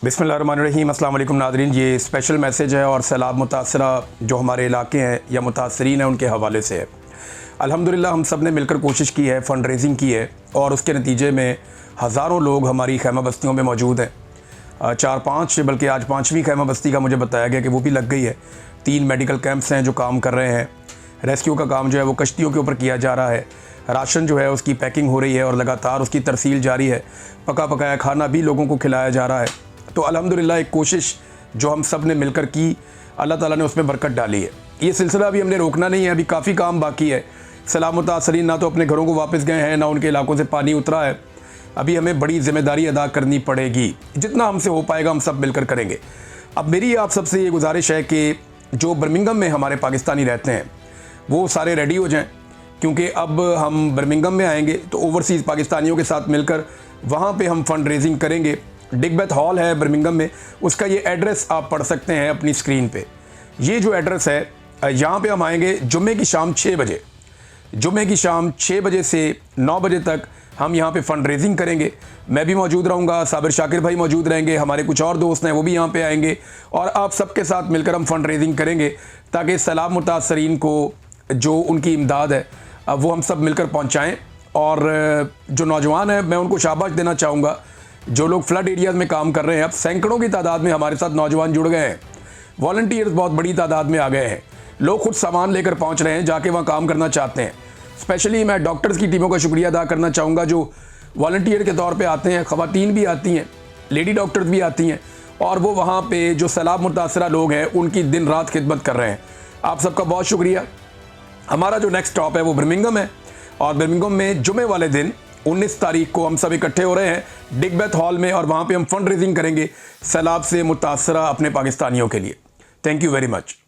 बिस्मिल्लाहिर्रहमानिर्रहीम। अस्सलाम वालेकुम नाज़रीन, ये स्पेशल मैसेज है और सैलाब मुतासरा जो हमारे इलाके हैं या मुतासरीन हैं उनके हवाले से है। अल्हम्दुलिल्लाह हम सब ने मिलकर कोशिश की है, फ़ंड रेजिंग की है और उसके नतीजे में हज़ारों लोग हमारी खैमा बस्तियों में मौजूद हैं। 4-5 बल्कि आज 5वीं खैमा बस्ती का मुझे बताया गया कि वो भी लग गई है। 3 मेडिकल कैंप्स हैं जो काम कर रहे हैं। रेस्क्यू का काम जो है वो कश्तियों के ऊपर किया जा रहा है। राशन जो है उसकी पैकिंग हो रही है और लगातार उसकी तरसील जारी है। पका पकाया खाना भी लोगों को खिलाया जा रहा है। तो अल्हम्दुलिल्लाह एक कोशिश जो हम सब ने मिलकर की, अल्लाह ताला ने उसमें बरकत डाली है। ये सिलसिला अभी हमने रोकना नहीं है, अभी काफ़ी काम बाकी है। सैलाब मुतासरीन ना तो अपने घरों को वापस गए हैं, ना उनके इलाकों से पानी उतरा है। अभी हमें बड़ी ज़िम्मेदारी अदा करनी पड़ेगी। जितना हमसे हो पाएगा हम सब मिलकर करेंगे। अब मेरी आप सबसे ये गुजारिश है कि जो बर्मिंघम में हमारे पाकिस्तानी रहते हैं वो सारे रेडी हो जाएं, क्योंकि अब हम बर्मिंघम में आएंगे तो ओवरसीज़ पाकिस्तानियों के साथ मिलकर वहाँ पे हम फ़ंड रेजिंग करेंगे। डिगबैथ हॉल है बर्मिंघम में, उसका ये एड्रेस आप पढ़ सकते हैं अपनी स्क्रीन पे। ये जो एड्रेस है यहाँ पे हम आएंगे जुम्मे की शाम 6 बजे। जुम्मे की शाम 6 बजे से 9 बजे तक हम यहाँ पे फ़ंड रेजिंग करेंगे। मैं भी मौजूद रहूँगा, साबिर शाकिर भाई मौजूद रहेंगे, हमारे कुछ और दोस्त हैं वो भी यहाँ पे आएंगे और आप सबके साथ मिलकर हम फ़ंड रेजिंग करेंगे ताकि सैलाब मुतासरीन को जो उनकी इमदाद है वो हम सब मिलकर पहुँचाएँ। और जो नौजवान हैं मैं उनको शाबाश देना चाहूँगा, जो लोग फ्लड एरियाज़ में काम कर रहे हैं। अब सैकड़ों की तादाद में हमारे साथ नौजवान जुड़ गए हैं। वॉलंटियर्स बहुत बड़ी तादाद में आ गए हैं। लोग खुद सामान लेकर पहुंच रहे हैं, जाके वहाँ काम करना चाहते हैं। स्पेशली मैं डॉक्टर्स की टीमों का शुक्रिया अदा करना चाहूँगा जो वॉलंटियर के तौर पे आते हैं। ख़वातीन भी आती हैं, लेडी डॉक्टर्स भी आती हैं और वो वहाँ पे जो सैलाब मुतासरा लोग हैं उनकी दिन रात खिदमत कर रहे हैं। आप सबका बहुत शुक्रिया। हमारा जो नेक्स्ट स्टॉप है वो बर्मिंघम है और बर्मिंघम में जुमे वाले दिन 19 तारीख को हम सब इकट्ठे हो रहे हैं डिगबैथ हॉल में और वहाँ पे हम फ़ंड रेजिंग करेंगे सैलाब से मुतासरा अपने पाकिस्तानियों के लिए। Thank you very much.